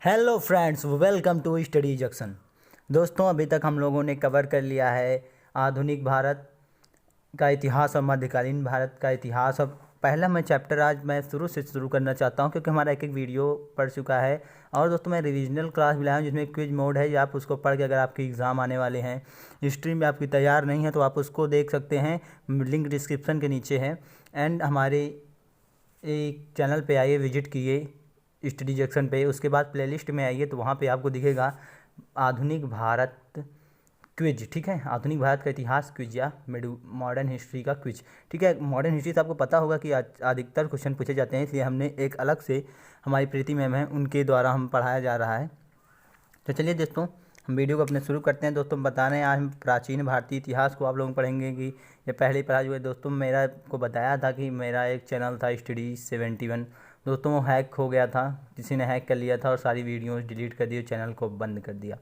Hello friends, welcome to study junction. दोस्तों, अभी तक हम लोगों ने कवर कर लिया है आधुनिक भारत का इतिहास और मध्यकालीन भारत का इतिहास। और पहला मैं चैप्टर आज मैं शुरू करना चाहता हूं, क्योंकि हमारा एक एक वीडियो पढ़ चुका है। और दोस्तों, मैं रिविजनल क्लास भी लाया हूं जिसमें क्विज मोड है। या आप उसको पढ़ के, अगर आपके एग्ज़ाम आने वाले हैं, हिस्ट्री में आपकी तैयार नहीं है, तो आप उसको देख सकते हैं। लिंक डिस्क्रिप्शन के नीचे है। एंड हमारे एक चैनल पे आइए, विजिट कीजिए स्टडी जंक्शन पे। उसके बाद प्लेलिस्ट में आइए, तो वहाँ पे आपको दिखेगा आधुनिक भारत क्विज। ठीक है, आधुनिक भारत का इतिहास क्विज या मॉडर्न हिस्ट्री का क्विज। ठीक है, मॉडर्न हिस्ट्री से आपको पता होगा कि अधिकतर क्वेश्चन पूछे जाते हैं, इसलिए हमने एक अलग से, हमारी प्रीति मैम है, उनके द्वारा हम पढ़ाया जा रहा है। तो चलिए दोस्तों, हम वीडियो को अपने शुरू करते हैं। दोस्तों, बता रहे हैं आज हम प्राचीन भारतीय इतिहास को आप लोग पढ़ेंगे कि ये पहले ही पढ़ा हुआ है। दोस्तों, मेरा को बताया था कि मेरा एक चैनल था स्टडी 71। दोस्तों, वो हैक हो गया था, किसी ने हैक कर लिया था और सारी वीडियोस डिलीट कर दी, चैनल को बंद कर दिया।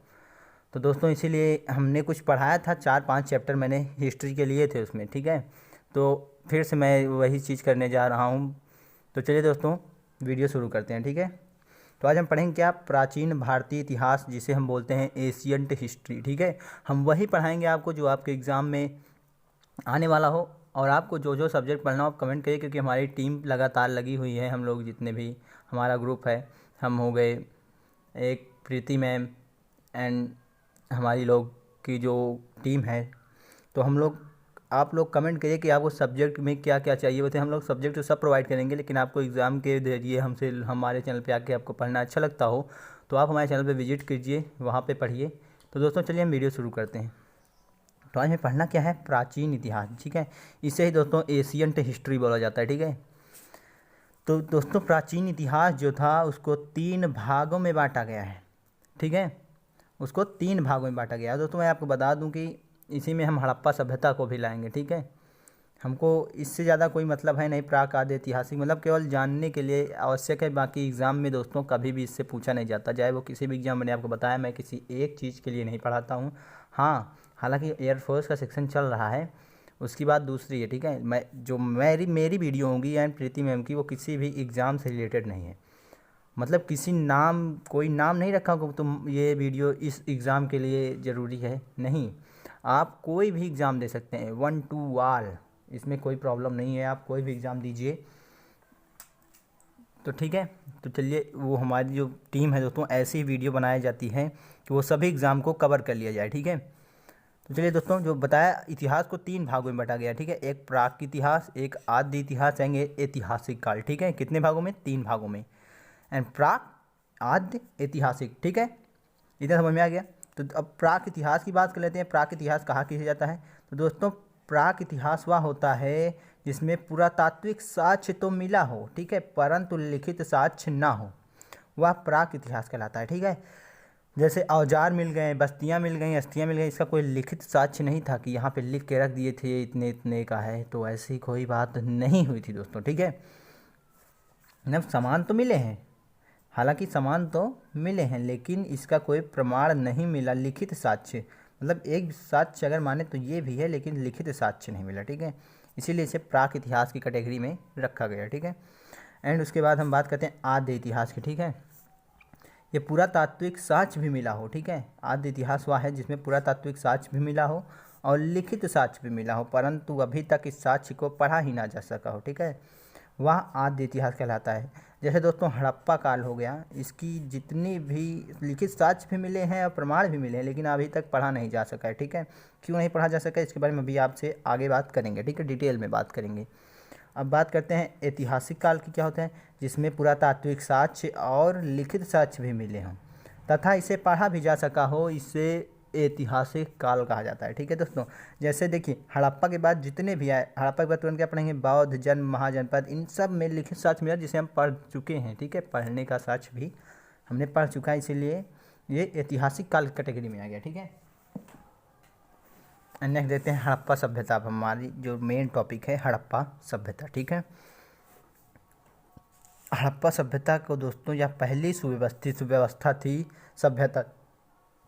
तो दोस्तों, इसीलिए हमने कुछ पढ़ाया था, 4-5 चैप्टर मैंने हिस्ट्री के लिए थे उसमें। ठीक है, तो फिर से मैं वही चीज़ करने जा रहा हूँ। तो चलिए दोस्तों, वीडियो शुरू करते हैं। ठीक है, तो आज हम पढ़ेंगे क्या, प्राचीन भारतीय इतिहास, जिसे हम बोलते हैं एशियंट हिस्ट्री। ठीक है, हम वही पढ़ाएंगे आपको जो आपके एग्ज़ाम में आने वाला हो। और आपको जो जो सब्जेक्ट पढ़ना हो आप कमेंट करिए, क्योंकि हमारी टीम लगातार लगी हुई है। हम लोग जितने भी हमारा ग्रुप है, हम हो गए एक प्रीति मैम एंड हमारी लोग की जो टीम है। तो हम लोग, आप लोग कमेंट करिए कि आपको सब्जेक्ट में क्या क्या चाहिए होते हैं। हम लोग सब्जेक्ट तो सब प्रोवाइड करेंगे, लेकिन आपको एग्ज़ाम के जरिए हमसे, हमारे चैनल पे आके आपको पढ़ना अच्छा लगता हो, तो आप हमारे चैनल पे विजिट कीजिए, वहाँ पे पढ़िए। तो दोस्तों, चलिए हम वीडियो शुरू करते हैं। तो आज हमें पढ़ना क्या है, प्राचीन इतिहास। ठीक है, इसे ही दोस्तों एशियंट हिस्ट्री बोला जाता है। ठीक है, तो दोस्तों, प्राचीन इतिहास जो था उसको 3 भागों में बांटा गया है। ठीक है, उसको 3 भागों में बांटा गया है। दोस्तों, मैं आपको बता दूं कि इसी में हम हड़प्पा सभ्यता को भी लाएंगे। ठीक है, हमको इससे ज़्यादा कोई मतलब है नहीं। प्राक आदि ऐतिहासिक मतलब केवल जानने के लिए आवश्यक है। बाकी एग्ज़ाम में दोस्तों कभी भी इससे पूछा नहीं जाता, चाहे वो किसी भी एग्ज़ाम। मैंने आपको बताया, मैं किसी एक चीज़ के लिए नहीं पढ़ाता हूँ। हाँ, हालांकि एयरफोर्स का सेक्शन चल रहा है, उसकी बात दूसरी है। ठीक है, मैं जो मेरी वीडियो होगी एंड प्रीति मैम की, वो किसी भी एग्ज़ाम से रिलेटेड नहीं है। मतलब किसी नाम, कोई नाम नहीं रखा कि तुम ये वीडियो इस एग्ज़ाम के लिए ज़रूरी है, नहीं। आप कोई भी एग्ज़ाम दे सकते हैं, 1 to ऑल, इसमें कोई प्रॉब्लम नहीं है। आप कोई भी एग्ज़ाम दीजिए। तो ठीक है, तो चलिए, वो हमारी जो टीम है दोस्तों, ऐसी वीडियो बनाई जाती है कि वो सभी एग्ज़ाम को कवर कर लिया जाए। ठीक है, तो चलिए दोस्तों, जो बताया, इतिहास को 3 भागों में बांटा गया। ठीक है, एक प्राक इतिहास, एक आदि इतिहास, यानी ऐतिहासिक काल। ठीक है, कितने भागों में, 3 भागों में। एंड प्राक, आद्य, ऐतिहासिक। ठीक है, इतना समझ में आ गया। तो अब प्राक इतिहास की बात कर लेते हैं। प्राक इतिहास कहाँ किया जाता है, तो दोस्तों, प्राक इतिहास वह होता है जिसमें पुरातात्विक साक्ष्य तो मिला हो, ठीक है, परंतु लिखित साक्ष्य ना हो, वह प्राक इतिहास कहलाता है। ठीक है, जैसे औजार मिल गए, बस्तियां मिल गई, अस्थियां मिल गई, इसका कोई लिखित साक्ष्य नहीं था कि यहाँ पे लिख के रख दिए थे इतने इतने का है, तो ऐसी कोई बात नहीं हुई थी दोस्तों। ठीक है, मतलब सामान तो मिले हैं, हालांकि सामान तो मिले हैं, लेकिन इसका कोई प्रमाण नहीं मिला, लिखित साक्ष्य। मतलब एक साक्ष्य अगर माने तो ये भी है, लेकिन लिखित साक्ष्य नहीं मिला। ठीक है, इसीलिए इसे प्राक इतिहास की कैटेगरी में रखा गया। ठीक है, एंड उसके बाद हम बात करते हैं आद्य इतिहास की। ठीक है, ये पुरातात्विक साक्ष्य भी मिला हो। ठीक है, आद्य इतिहास वह है जिसमें पुरातात्विक साक्ष्य भी मिला हो और लिखित साक्ष्य भी मिला हो, परंतु अभी तक इस साक्ष्य को पढ़ा ही ना जा सका हो। ठीक है, वह आद्य इतिहास कहलाता है। जैसे दोस्तों हड़प्पा काल हो गया, इसकी जितनी भी लिखित साक्ष्य भी मिले हैं और प्रमाण भी मिले हैं, लेकिन अभी तक पढ़ा नहीं जा सका है। ठीक है, क्यों नहीं पढ़ा जा सका, इसके बारे में अभी आपसे आगे बात करेंगे। ठीक है, डिटेल में बात करेंगे। अब बात करते हैं ऐतिहासिक काल की, क्या होता है, जिसमें पुरातात्विक साक्ष्य और लिखित साक्ष्य भी मिले हों तथा इसे पढ़ा भी जा सका हो, इसे ऐतिहासिक काल कहा जाता है। ठीक है दोस्तों, जैसे देखिए हड़प्पा के बाद जितने भी आए, हड़प्पा के बाद तुरंत क्या पढ़ेंगे, बौद्ध जन्म महाजनपद, इन सब में लिखित साक्ष्य मिला, जिसे हम पढ़ चुके हैं। ठीक है, पढ़ने का साक्ष्य भी हमने पढ़ चुका है, इसीलिए ये ऐतिहासिक काल कैटेगरी में आ गया। ठीक है, नेक्स्ट देखते हैं हड़प्पा सभ्यता। अब हमारी जो मेन टॉपिक है हड़प्पा सभ्यता। ठीक है, हड़प्पा सभ्यता को दोस्तों, यह पहली सुव्यवस्थित व्यवस्था थी, सभ्यता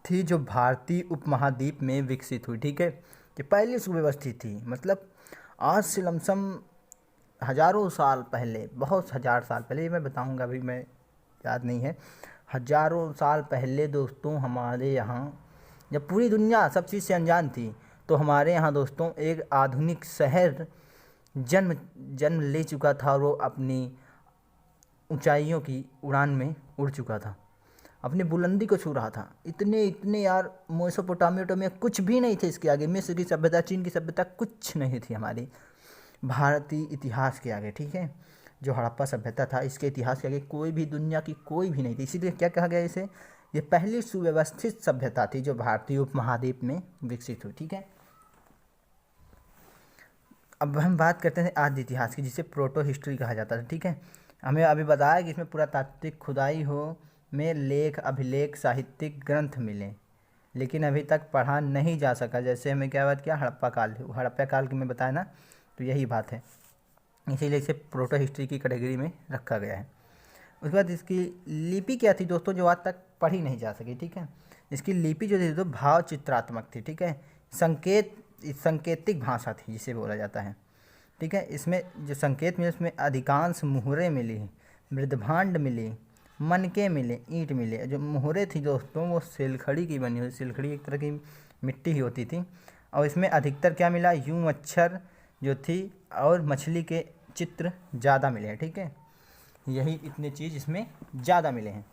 थी जो भारतीय उपमहाद्वीप में विकसित हुई। ठीक है, ये पहली सुव्यवस्थित थी, मतलब आज से लमसम हज़ारों साल पहले, बहुत हज़ार साल पहले, ये मैं बताऊंगा, अभी मैं याद नहीं है, हजारों साल पहले दोस्तों हमारे यहाँ, जब पूरी दुनिया सब चीज़ से अनजान थी, तो हमारे यहाँ दोस्तों एक आधुनिक शहर जन्म जन्म ले चुका था, और वो अपनी ऊंचाइयों की उड़ान में उड़ चुका था, अपनी बुलंदी को छू रहा था। इतने इतने यार, मेसोपोटामिया कुछ भी नहीं थे इसके आगे, मिस्र की सभ्यता, चीन की सभ्यता कुछ नहीं थी हमारी भारतीय इतिहास के आगे, ठीक है। जो हड़प्पा सभ्यता था, इसके इतिहास के आगे कोई भी, दुनिया की कोई भी नहीं थी। इसीलिए क्या कहा गया इसे, ये पहली सुव्यवस्थित सभ्यता थी जो भारतीय उपमहाद्वीप में विकसित हुई, ठीक है। अब हम बात करते हैं आदि इतिहास की, जिसे प्रोटो हिस्ट्री कहा जाता था, ठीक है। हमें अभी बताया कि इसमें पुरातात्विक खुदाई हो में लेख, अभिलेख, साहित्यिक ग्रंथ मिले, लेकिन अभी तक पढ़ा नहीं जा सका। जैसे हमें क्या बात किया, हड़प्पा काल की मैं बताया ना, तो यही बात है, इसीलिए इसे प्रोटो हिस्ट्री की कैटेगरी में रखा गया है। उसके बाद इसकी लिपि क्या थी दोस्तों, जो आज तक पढ़ी नहीं जा सकी, ठीक है। इसकी लिपि जो थी तो भाव चित्रात्मक थी, ठीक है। सांकेतिक भाषा थी जिसे बोला जाता है, ठीक है। इसमें जो संकेत मिले उसमें अधिकांश मुहरे मिली, मृदभांड मिली, मनके मिले, ईंट मिले। जो मुहरे थी दोस्तों वो सिलखड़ी की बनी हुई, सिलखड़ी एक तरह की मिट्टी ही होती थी, और इसमें अधिकतर क्या मिला, यूं मच्छर जो थी और मछली के चित्र ज़्यादा मिले हैं, ठीक है। यही इतने चीज़ इसमें ज़्यादा मिले हैं,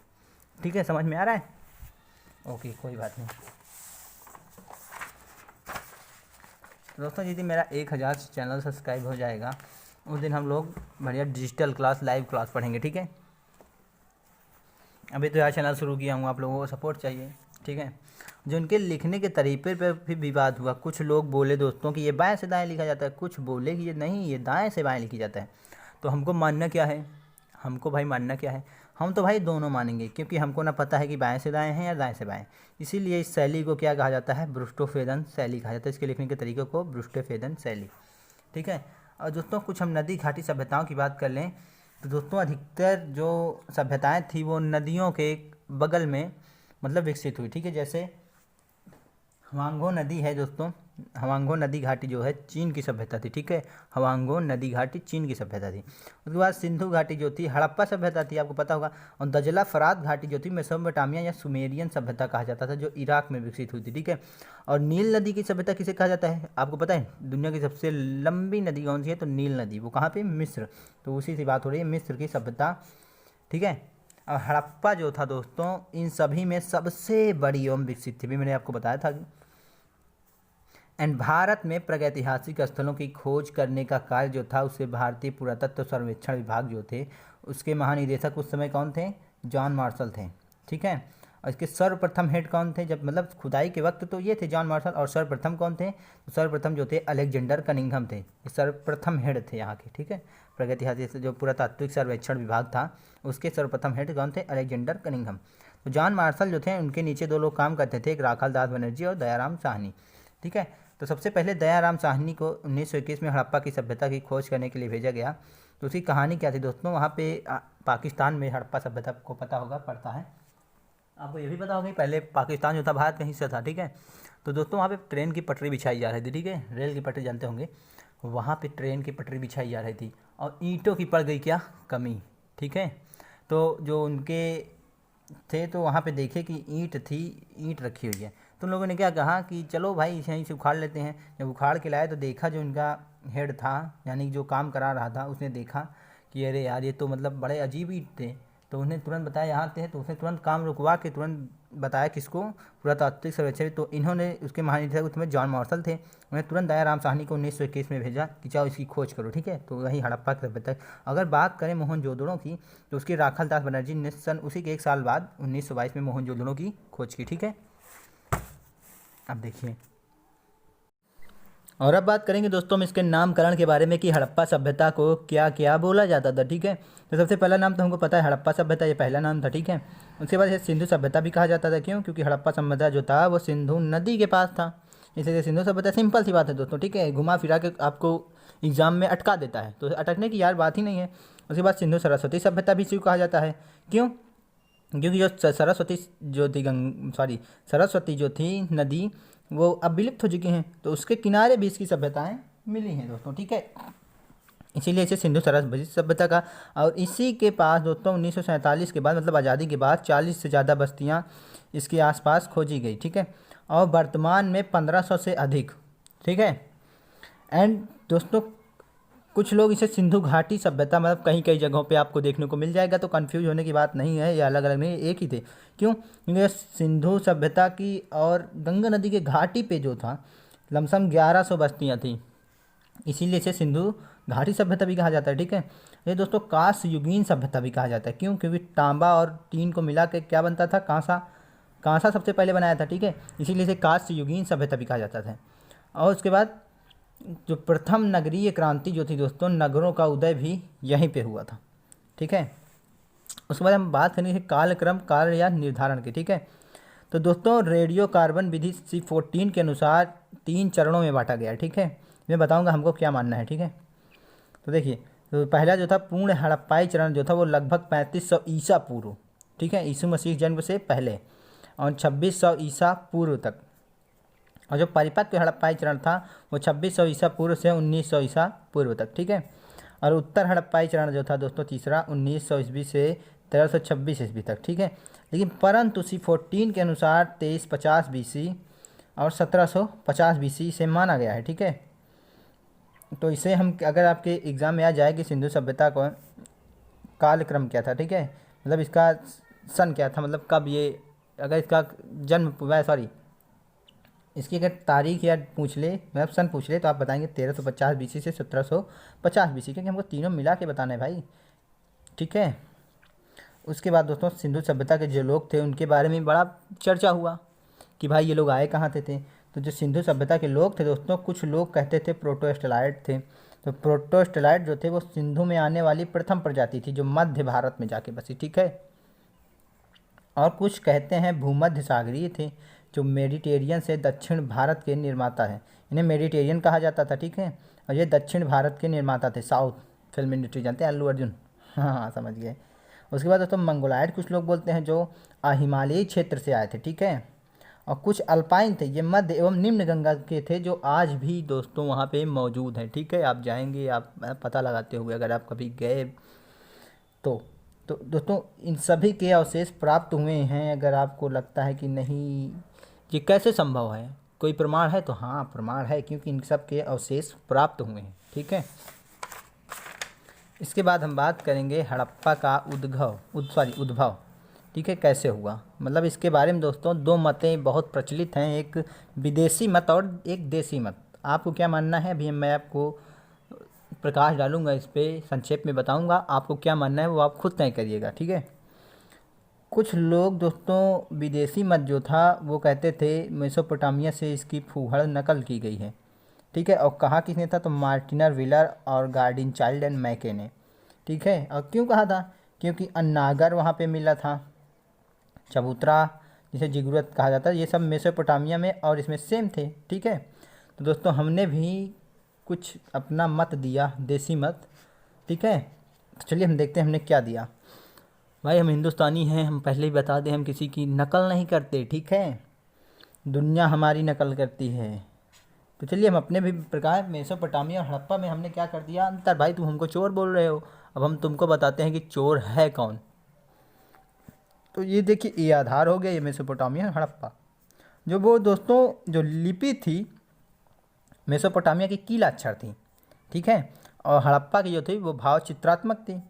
ठीक है। समझ में आ रहा है, ओके, कोई बात नहीं। तो दोस्तों जिस दिन मेरा 1000 चैनल सब्सक्राइब हो जाएगा, उस दिन हम लोग बढ़िया डिजिटल क्लास, लाइव क्लास पढ़ेंगे, ठीक है। अभी तो यार चैनल शुरू किया हूँ, आप लोगों को सपोर्ट चाहिए, ठीक है। जो उनके लिखने के तरीके पर भी विवाद हुआ। कुछ लोग बोले दोस्तों कि ये बाएं से दाएं लिखा जाता है, कुछ बोले कि ये नहीं, ये दाएं से बाएं लिखी जाता है। तो हमको मानना क्या है, हमको भाई मानना क्या है, हम तो भाई दोनों मानेंगे, क्योंकि हमको ना पता है कि बाएं से दाएं हैं या दाएं से बाएं। इसीलिए इस शैली को क्या कहा जाता है, ब्रुस्टोफेदन शैली कहा जाता है। इसके लिखने के तरीके को ब्रुस्टोफेदन शैली, ठीक है। और दोस्तों कुछ हम नदी घाटी सभ्यताओं की बात कर लें, तो दोस्तों अधिकतर जो सभ्यताएं थी वो नदियों के बगल में मतलब विकसित हुई, ठीक है। जैसे हवांगो नदी है दोस्तों, हवांगो नदी घाटी जो है चीन की सभ्यता थी, ठीक है। हवांगो नदी घाटी चीन की सभ्यता थी। उसके बाद सिंधु घाटी जो थी हड़प्पा सभ्यता थी, आपको पता होगा। और दजला फरात घाटी जो थी मेसोपोटामिया या सुमेरियन सभ्यता कहा जाता था, जो इराक में विकसित हुई थी, ठीक है। और नील नदी की सभ्यता किसे कहा जाता है, आपको पता है। दुनिया की सबसे लंबी नदी कौन सी है, तो नील नदी, वो कहाँ पे, मिस्र। तो उसी से बात हो रही है, मिस्र की सभ्यता, ठीक है। और हड़प्पा जो था दोस्तों, इन सभी में सबसे बड़ी एवं विकसित थी, भी मैंने आपको बताया था। एंड भारत में प्रागैतिहासिक स्थलों की खोज करने का कार्य जो था, उसे भारतीय पुरातत्व सर्वेक्षण विभाग जो थे, उसके महानिदेशक उस समय कौन थे, जॉन मार्शल थे, ठीक है। और इसके सर्वप्रथम हेड कौन थे, जब मतलब खुदाई के वक्त तो ये थे जॉन मार्शल, और सर्वप्रथम कौन थे, तो सर्वप्रथम जो थे अलेक्जेंडर कनिंघम थे, ये सर्वप्रथम हेड थे यहाँ के, ठीक है। प्रागैतिहासिक जो पुरातात्विक सर्वेक्षण विभाग था, उसके सर्वप्रथम हेड कौन थे, अलेक्जेंडर कनिंघम। तो जॉन मार्शल जो थे, उनके नीचे दो लोग काम करते थे, एक राखाल दास बनर्जी और दयाराम साहनी, ठीक है। तो सबसे पहले दयाराम साहनी को 1921 में हड़प्पा की सभ्यता की खोज करने के लिए भेजा गया। तो उसकी कहानी क्या थी दोस्तों, वहाँ पे पाकिस्तान में हड़प्पा सभ्यता को पता होगा, पड़ता है, आपको ये भी पता होगा कि पहले पाकिस्तान जो था भारत का हिस्सा था, ठीक है। तो दोस्तों वहाँ पे ट्रेन की पटरी बिछाई जा रही थी, ठीक है, रेल की पटरी जानते होंगे, वहाँ पे ट्रेन की पटरी बिछाई जा रही थी, और ईंटों की पड़ गई क्या कमी, ठीक है। तो जो उनके थे, तो वहाँ पे देखे कि ईंट थी, ईंट रखी हुई है। तो उन लोगों ने क्या कहा कि चलो भाई इसे यहीं से उखाड़ लेते हैं। जब उखाड़ के लाए तो देखा जो उनका हेड था, यानी जो काम करा रहा था, उसने देखा कि अरे यार ये तो मतलब बड़े अजीब ईंट थे। तो उन्हें तुरंत बताया यहाँ थे, तो उसने तुरंत काम रुकवा के तुरंत बताया किसको, पुरातात्विक सर्वेक्षण। तो इन्होंने उसके महानिदेशक उसमें जॉन मार्शल थे, उन्हें तुरंत दयाराम साहनी को 1921 में भेजा कि जाओ इसकी खोज करो, ठीक है। तो वही हड़प्पा की सभ्यता। अगर बात करें मोहनजोदड़ो की, तो उसके राखाल दास बनर्जी ने सन उसी के एक साल बाद 1922 में मोहनजोदड़ो की खोज की, ठीक है। अब देखिए, और अब बात करेंगे दोस्तों हम इसके नामकरण के बारे में कि हड़प्पा सभ्यता को क्या क्या बोला जाता था, ठीक है। तो सबसे पहला नाम तो हमको पता है, हड़प्पा सभ्यता, ये पहला नाम था, ठीक है। उसके बाद सिंधु सभ्यता भी कहा जाता था, क्यों, क्योंकि हड़प्पा सभ्यता जो था वो सिंधु नदी के पास था, इसलिए सिंधु सभ्यता। सिंपल सी बात है दोस्तों, ठीक है, घुमा फिरा के आपको एग्जाम में अटका देता है, तो अटकने की यार बात ही नहीं है। उसके बाद सिंधु सरस्वती सभ्यता भी इसी को कहा जाता है, क्यों, क्योंकि जो सरस्वती जो थी सरस्वती जो थी नदी, वो अब विलुप्त हो चुकी हैं, तो उसके किनारे भी इसकी सभ्यताएं मिली हैं दोस्तों, ठीक है। इसीलिए इसे सिंधु सरस्वती सभ्यता का। और इसी के पास दोस्तों 1947 के बाद मतलब आज़ादी के बाद 40 से ज़्यादा बस्तियाँ इसके आसपास खोजी गई, ठीक है। और वर्तमान में 1500 से अधिक, ठीक है। एंड दोस्तों कुछ लोग इसे सिंधु घाटी सभ्यता मतलब कहीं कई जगहों पे आपको देखने को मिल जाएगा, तो कंफ्यूज होने की बात नहीं है, ये अलग अलग नहीं, एक ही थे। क्यों? क्योंकि ये सिंधु सभ्यता की और गंगा नदी के घाटी पे जो था लमसम 1100 बस्तियाँ थी, इसीलिए इसे सिंधु घाटी सभ्यता भी कहा जाता है, ठीक है। ये दोस्तों कांस्य युगीन सभ्यता भी कहा जाता है। क्यों? क्योंकि तांबा और टीन को मिला के क्या बनता था? कांसा। कांसा सबसे पहले बनाया था, ठीक है, इसीलिए इसे कांस्य युगीन सभ्यता भी कहा जाता था। और उसके बाद जो प्रथम नगरीय क्रांति जो थी दोस्तों, नगरों का उदय भी यहीं पे हुआ था, ठीक है। उसके बाद हम बात करेंगे कालक्रम कार्य या निर्धारण की, ठीक है। तो दोस्तों रेडियो कार्बन विधि C14 के अनुसार 3 चरणों में बांटा गया है, ठीक है। मैं बताऊंगा हमको क्या मानना है, ठीक है। तो देखिए, तो पहला जो था पूर्ण हड़प्पाई चरण जो था वो लगभग 3500 ईसा पूर्व, ठीक है, यीशु मसीह जन्म से पहले, और 2600 ईसा पूर्व तक। और जो परिपक्व हड़प्पाई चरण था वो 2600 ईसा पूर्व से 1900 ईसा पूर्व तक, ठीक है। और उत्तर हड़प्पाई चरण जो था दोस्तों तीसरा 1900 ईस्वी से 1326 ईस्वी तक, ठीक है। लेकिन परंतु C14 के अनुसार 2350 BC और 1750 BC से माना गया है, ठीक है। तो इसे हम अगर आपके एग्ज़ाम में आ जाए कि सिंधु सभ्यता को कालक्रम क्या था, ठीक है, मतलब इसका सन क्या था, मतलब कब ये, अगर इसका जन्म सॉरी इसकी अगर तारीख या पूछ ले मतलब सन पूछ ले तो आप बताएंगे 1350 BC से 1750 BC, क्योंकि हमको तीनों मिला के बताना है भाई, ठीक है। उसके बाद दोस्तों सिंधु सभ्यता के जो लोग थे उनके बारे में बड़ा चर्चा हुआ कि भाई ये लोग आए कहाँ थे। तो जो सिंधु सभ्यता के लोग थे दोस्तों, कुछ लोग कहते थे प्रोटोस्टलाइट थे। तो प्रोटोस्टलाइट जो थे वो सिंधु में आने वाली प्रथम प्रजाति थी जो मध्य भारत में जाके बसी, ठीक है। और कुछ कहते हैं भूमध्य सागरीय थे जो मेडिटेरियन से दक्षिण भारत के निर्माता है, इन्हें मेडिटेरियन कहा जाता था, ठीक है। और ये दक्षिण भारत के निर्माता थे। साउथ फिल्म इंडस्ट्री जानते हैं, अल्लू अर्जुन, हाँ समझ गए। उसके बाद दोस्तों मंगोलाइट कुछ लोग बोलते हैं जो हिमालयी क्षेत्र से आए थे, ठीक है। और कुछ अल्पाइन थे, ये मध्य एवं निम्न गंगा के थे जो आज भी दोस्तों वहाँ पे मौजूद हैं, ठीक है। आप जाएंगे, आप पता लगाते हुए अगर आप कभी गए तो दोस्तों इन सभी के अवशेष प्राप्त हुए हैं। अगर आपको लगता है कि नहीं ये कैसे संभव है, कोई प्रमाण है, तो हाँ प्रमाण है, क्योंकि इन सब के अवशेष प्राप्त हुए हैं, ठीक है। इसके बाद हम बात करेंगे हड़प्पा का उद्भव, ठीक है, कैसे हुआ। मतलब इसके बारे में दोस्तों दो मतें बहुत प्रचलित हैं, एक विदेशी मत और एक देसी मत। आपको क्या मानना है अभी मैं आपको प्रकाश डालूंगा, इस पर संक्षेप में बताऊंगा, आपको क्या मानना है वो आप खुद तय करिएगा, ठीक है। कुछ लोग दोस्तों विदेशी मत जो था वो कहते थे मेसोपोटामिया से इसकी फूहड़ नकल की गई है, ठीक है। और कहा किसने था? तो मार्टिनर व्हीलर और गार्डिन चाइल्ड एंड मैके ने, ठीक है। और क्यों कहा था? क्योंकि अन्नागर वहाँ पे मिला था, चबूतरा जिसे जिगुरत कहा जाता है, ये सब मेसोपोटामिया में और इसमें सेम थे, ठीक है। तो दोस्तों हमने भी कुछ अपना मत दिया, देसी मत, ठीक है। तो चलिए हम देखते हैं हमने क्या दिया। भाई हम हिंदुस्तानी हैं, हम पहले ही बता दें हम किसी की नकल नहीं करते, ठीक है, दुनिया हमारी नकल करती है। तो चलिए हम अपने भी प्रकार मेसोपोटामिया और हड़प्पा में हमने क्या कर दिया अंतर। भाई तुम हमको चोर बोल रहे हो, अब हम तुमको बताते हैं कि चोर है कौन। तो ये देखिए ये आधार हो गया, ये मेसोपोटामिया हड़प्पा। जो वो दोस्तों जो लिपि थी मेसोपोटामिया की कीलाक्षर थी, ठीक है, और हड़प्पा की जो थी वो भाव चित्रात्मक थी।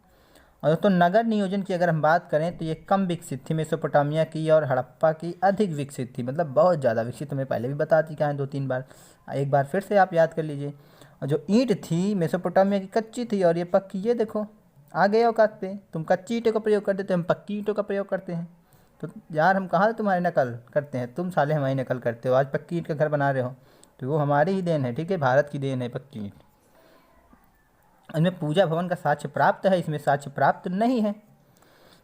और दोस्तों नगर नियोजन की अगर हम बात करें तो ये कम विकसित थी मेसोपोटामिया की, और हड़प्पा की अधिक विकसित थी, मतलब बहुत ज़्यादा विकसित। मैं पहले भी बता चुका है 2-3 बार, एक बार फिर से आप याद कर लीजिए। और जो ईंट थी मेसोपोटामिया की कच्ची थी और ये पक्की, ये देखो आ गए औकात पे, तुम कच्ची ईंटों का प्रयोग करते थे, हम पक्की ईंटों का प्रयोग करते हैं। तो यार हम कहाँ तुम्हारी नकल करते हैं, तुम साले हमारी नकल करते हो। आज पक्की ईंट का घर बना रहे हो तो वो हमारी ही देन है, ठीक है, भारत की देन है पक्की ईंट। इनमें पूजा भवन का साक्ष्य प्राप्त है, इसमें साक्ष्य प्राप्त नहीं है।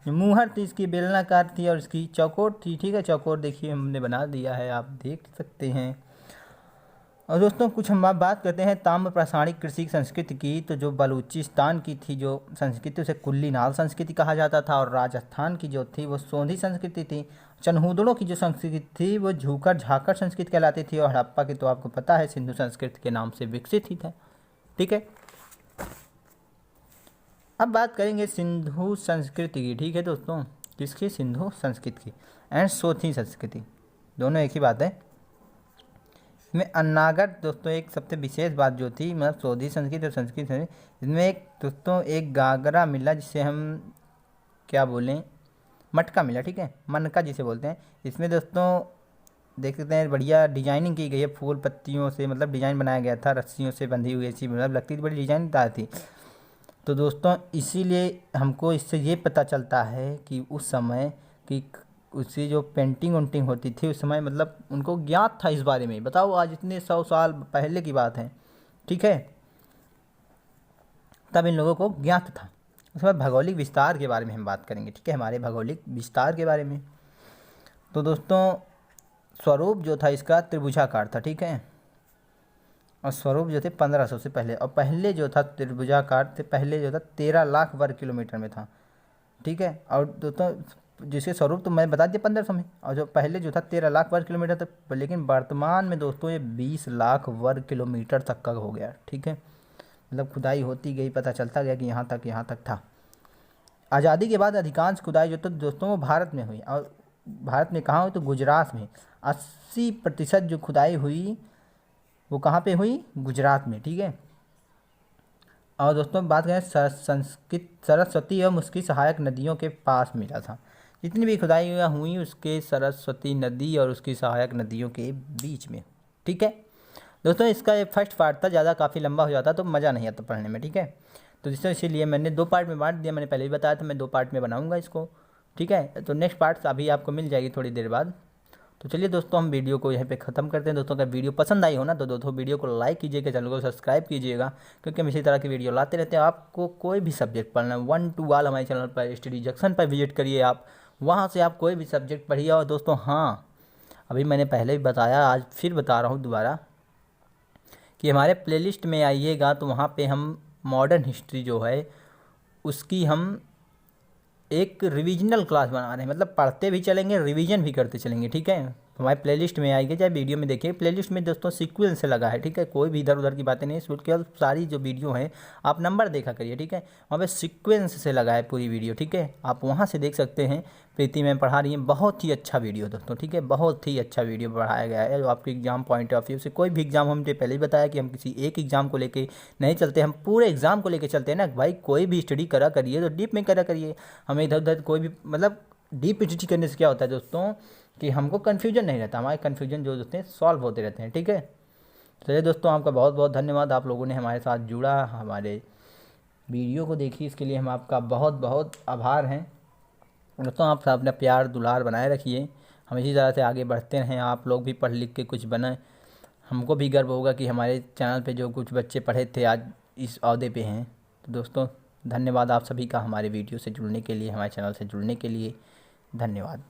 मुहर थी इसकी बेलनाकार थी और इसकी चौकोर थी, ठीक है, चौकोर देखिए हमने बना दिया है, आप देख सकते हैं। और दोस्तों कुछ हम बात करते हैं ताम्र प्रासाणिक कृषि संस्कृति की। तो जो बलूचिस्तान की थी जो संस्कृति उसे कुल्ली नाल संस्कृति कहा जाता था, और राजस्थान की जो थी वो सोंधी संस्कृति थी। चनहूदड़ों की जो संस्कृति थी वो झूकर झाकर संस्कृति कहलाती थी, और हड़प्पा की तो आपको पता है सिंधु संस्कृति के नाम से विकसित ही था, ठीक है। अब बात करेंगे सिंधु संस्कृति की, ठीक है दोस्तों, किसकी? सिंधु संस्कृति की एंड सोथी संस्कृति, दोनों एक ही बात है। इसमें अन्नागढ़ दोस्तों एक सबसे विशेष बात जो थी, मतलब सोधी संस्कृति और संस्कृत संस्कृति, इसमें एक दोस्तों एक गागरा मिला जिसे हम क्या बोलें, मटका मिला, ठीक है, मनका जिसे बोलते हैं। इसमें दोस्तों देख सकते हैं बढ़िया डिजाइनिंग की गई है, फूल पत्तियों से मतलब डिज़ाइन बनाया गया था, रस्सियों से बंधी हुई ऐसी मतलब लगती थी, बड़ी डिजाइनदार थी। तो दोस्तों इसीलिए हमको इससे ये पता चलता है कि उस समय कि उसकी जो पेंटिंग वेंटिंग होती थी उस समय मतलब उनको ज्ञात था इस बारे में। बताओ आज इतने 100 साल पहले की बात है, ठीक है, तब इन लोगों को ज्ञात था। उसके बाद भौगोलिक विस्तार के बारे में हम बात करेंगे, ठीक है, हमारे भौगोलिक विस्तार के बारे में। तो दोस्तों स्वरूप जो था इसका त्रिभुजाकार था, ठीक है, और स्वरूप जो थे 1500 से पहले, और पहले जो था त्रिभुजाकार से पहले जो था 13 लाख वर्ग किलोमीटर में था, ठीक है। और दोस्तों जिसके स्वरूप तो मैं बता दिया 1500 में, और जो पहले जो था 13 लाख वर्ग किलोमीटर था, लेकिन वर्तमान में दोस्तों ये 20 लाख वर्ग किलोमीटर तक का हो गया, ठीक है। मतलब खुदाई होती गई, पता चलता गया कि यहाँ तक था। आज़ादी के बाद अधिकांश खुदाई जो तो दोस्तों वो भारत में हुई, और भारत में कहाँ हुई? तो गुजरात में। 80% जो खुदाई हुई वो कहाँ पे हुई? गुजरात में, ठीक है। और दोस्तों बात करें संस्कृत सरस्वती एवं उसकी सहायक नदियों के पास मिला था। जितनी भी खुदाई हुई उसके सरस्वती नदी और उसकी सहायक नदियों के बीच में, ठीक है दोस्तों। इसका एक फर्स्ट पार्ट था, ज़्यादा काफ़ी लंबा हो जाता तो मज़ा नहीं आता पढ़ने में, ठीक है। तो दोस्तों इसीलिए मैंने 2 पार्ट में बांट दिया, मैंने पहले ही बताया था मैं 2 पार्ट में बनाऊँगा इसको, ठीक है। तो नेक्स्ट पार्ट अभी आपको मिल जाएगी थोड़ी देर बाद। तो चलिए दोस्तों हम वीडियो को यहीं पे ख़त्म करते हैं। दोस्तों अगर वीडियो पसंद आई हो ना तो दोस्तों वीडियो को लाइक कीजिएगा, चैनल को सब्सक्राइब कीजिएगा, क्योंकि हम इसी तरह की वीडियो लाते रहते हैं। आपको कोई भी सब्जेक्ट पढ़ना है 1 to ऑल हमारे चैनल पर स्टडी जंक्शन पर विजिट करिए, आप वहाँ से आप कोई भी सब्जेक्ट पढ़िए। और दोस्तों हाँ, अभी मैंने पहले भी बताया, आज फिर बता रहा हूँ दोबारा कि हमारे प्लेलिस्ट में आइएगा तो वहाँ पर हम मॉडर्न हिस्ट्री जो है उसकी हम एक रिविजनल क्लास बना रहे हैं, मतलब पढ़ते भी चलेंगे, रिवीजन भी करते चलेंगे, ठीक है। हमारे प्लेलिस्ट में आएगी, चाहे वीडियो में देखिए, प्लेलिस्ट में दोस्तों सीक्वेंस से लगा है, ठीक है, कोई भी इधर उधर की बातें नहीं, केवल सारी जो वीडियो हैं आप नंबर देखा करिए, ठीक है। वहाँ पे सीक्वेंस से लगा है पूरी वीडियो, ठीक है, आप वहाँ से देख सकते हैं। प्रीति मैम पढ़ा रही हैं, बहुत ही अच्छा वीडियो दोस्तों, ठीक है, बहुत ही अच्छा वीडियो पढ़ाया गया है। जो आपके एग्जाम पॉइंट ऑफ व्यू से, कोई भी एग्जाम, हमने पहले ही बताया कि हम किसी एक एग्जाम को लेके नहीं चलते, हम पूरे एग्जाम को लेके चलते हैं ना भाई। कोई भी स्टडी करा करिए तो डीप में करा करिए, हमें इधर उधर कोई भी मतलब डीप स्टडी करने से क्या होता है दोस्तों कि हमको कन्फ्यूजन नहीं रहता, हमारे कन्फ्यूजन जो होते हैं सॉल्व होते रहते हैं, ठीक है। चलिए दोस्तों आपका बहुत बहुत धन्यवाद, आप लोगों ने हमारे साथ जुड़ा, हमारे वीडियो को देखी, इसके लिए हम आपका बहुत बहुत आभार हैं। दोस्तों आप अपना प्यार दुलार बनाए रखिए, हम इसी तरह से आगे बढ़ते रहें, आप लोग भी पढ़ लिख के कुछ बने। हमको भी गर्व होगा कि हमारे चैनल पे जो कुछ बच्चे पढ़े थे आज इस ओहदे पे हैं। तो दोस्तों धन्यवाद आप सभी का हमारे वीडियो से जुड़ने के लिए, हमारे चैनल से जुड़ने के लिए, धन्यवाद।